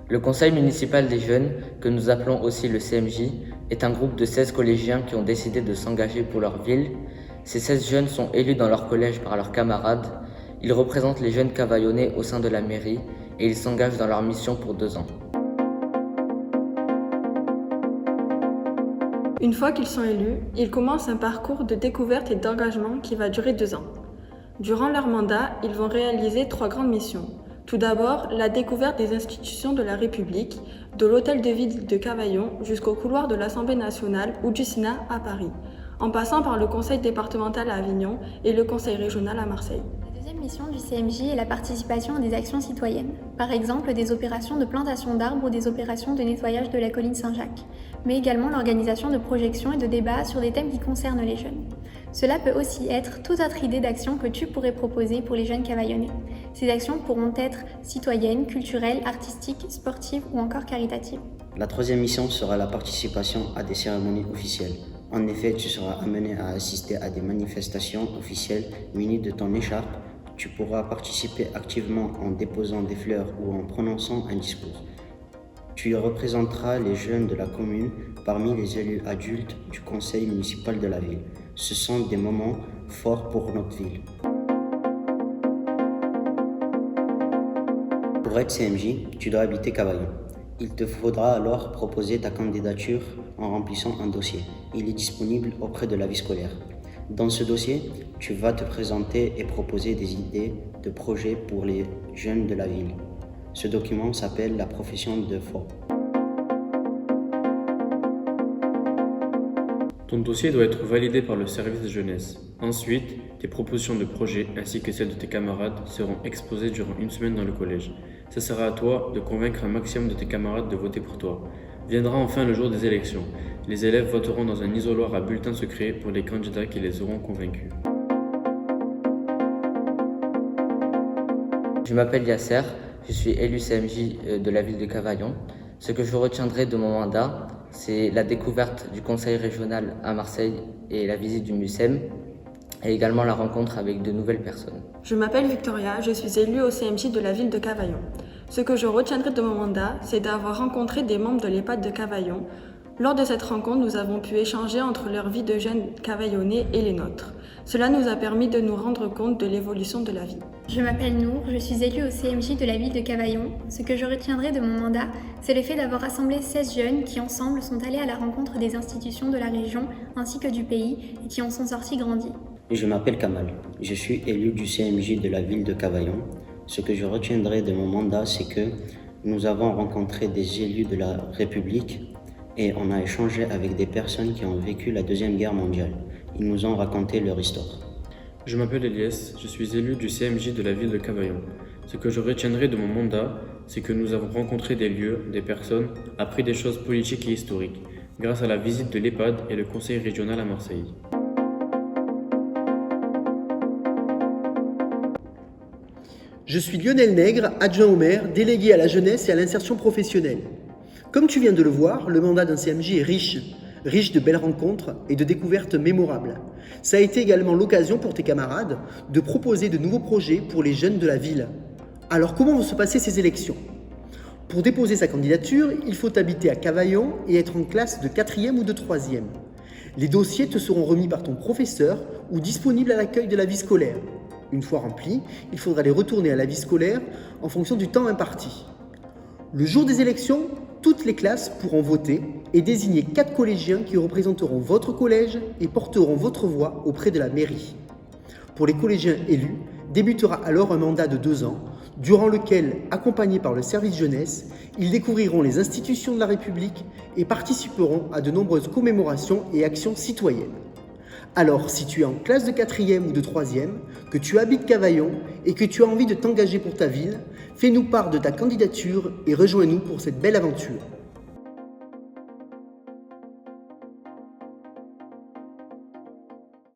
Le Conseil municipal des jeunes, que nous appelons aussi le CMJ, est un groupe de 16 collégiens qui ont décidé de s'engager pour leur ville. Ces 16 jeunes sont élus dans leur collège par leurs camarades. Ils représentent les jeunes cavaillonnais au sein de la mairie et ils s'engagent dans leur mission pour 2 ans. Une fois qu'ils sont élus, ils commencent un parcours de découverte et d'engagement qui va durer 2 ans. Durant leur mandat, ils vont réaliser 3 grandes missions. Tout d'abord, la découverte des institutions de la République, de l'hôtel de ville de Cavaillon jusqu'au couloir de l'Assemblée nationale ou du Sénat à Paris, en passant par le conseil départemental à Avignon et le conseil régional à Marseille. La deuxième mission du CMJ est la participation à des actions citoyennes, par exemple des opérations de plantation d'arbres ou des opérations de nettoyage de la colline Saint-Jacques, mais également l'organisation de projections et de débats sur des thèmes qui concernent les jeunes. Cela peut aussi être toute autre idée d'action que tu pourrais proposer pour les jeunes cavaillonnais. Ces actions pourront être citoyennes, culturelles, artistiques, sportives ou encore caritatives. La troisième mission sera la participation à des cérémonies officielles. En effet, tu seras amené à assister à des manifestations officielles munies de ton écharpe. Tu pourras participer activement en déposant des fleurs ou en prononçant un discours. Tu représenteras les jeunes de la commune parmi les élus adultes du conseil municipal de la ville. Ce sont des moments forts pour notre ville. Pour être CMJ, tu dois habiter Cavaillon. Il te faudra alors proposer ta candidature en remplissant un dossier. Il est disponible auprès de la vie scolaire. Dans ce dossier, tu vas te présenter et proposer des idées de projets pour les jeunes de la ville. Ce document s'appelle la profession de foi. Ton dossier doit être validé par le service de jeunesse. Ensuite, tes propositions de projet ainsi que celles de tes camarades seront exposées durant 1 semaine dans le collège. Ce sera à toi de convaincre un maximum de tes camarades de voter pour toi. Viendra enfin le jour des élections. Les élèves voteront dans un isoloir à bulletin secret pour les candidats qui les auront convaincus. Je m'appelle Yasser, je suis élu CMJ de la ville de Cavaillon. Ce que je retiendrai de mon mandat, c'est la découverte du conseil régional à Marseille et la visite du MUSEM, et également la rencontre avec de nouvelles personnes. Je m'appelle Victoria, je suis élue au CMJ de la ville de Cavaillon. Ce que je retiendrai de mon mandat, c'est d'avoir rencontré des membres de l'EHPAD de Cavaillon. Lors de cette rencontre, nous avons pu échanger entre leur vie de jeunes cavaillonnais et les nôtres. Cela nous a permis de nous rendre compte de l'évolution de la vie. Je m'appelle Nour, je suis élue au CMJ de la ville de Cavaillon. Ce que je retiendrai de mon mandat, c'est le fait d'avoir rassemblé 16 jeunes qui ensemble sont allés à la rencontre des institutions de la région ainsi que du pays et qui en sont sortis grandis. Je m'appelle Kamal, je suis élu du CMJ de la ville de Cavaillon. Ce que je retiendrai de mon mandat, c'est que nous avons rencontré des élus de la République et on a échangé avec des personnes qui ont vécu la Deuxième Guerre mondiale. Ils nous ont raconté leur histoire. Je m'appelle Elias, je suis élu du CMJ de la ville de Cavaillon. Ce que je retiendrai de mon mandat, c'est que nous avons rencontré des lieux, des personnes, appris des choses politiques et historiques, grâce à la visite de l'EHPAD et le conseil régional à Marseille. Je suis Lionel Nègre, adjoint au maire, délégué à la jeunesse et à l'insertion professionnelle. Comme tu viens de le voir, le mandat d'un CMJ est riche de belles rencontres et de découvertes mémorables. Ça a été également l'occasion pour tes camarades de proposer de nouveaux projets pour les jeunes de la ville. Alors comment vont se passer ces élections ? Pour déposer sa candidature, il faut habiter à Cavaillon et être en classe de 4e ou de 3e. Les dossiers te seront remis par ton professeur ou disponibles à l'accueil de la vie scolaire. Une fois remplis, il faudra les retourner à la vie scolaire en fonction du temps imparti. Le jour des élections, toutes les classes pourront voter et désigner 4 collégiens qui représenteront votre collège et porteront votre voix auprès de la mairie. Pour les collégiens élus, débutera alors un mandat de 2 ans, durant lequel, accompagnés par le service jeunesse, ils découvriront les institutions de la République et participeront à de nombreuses commémorations et actions citoyennes. Alors, si tu es en classe de 4e ou de 3e, que tu habites Cavaillon et que tu as envie de t'engager pour ta ville, fais-nous part de ta candidature et rejoins-nous pour cette belle aventure.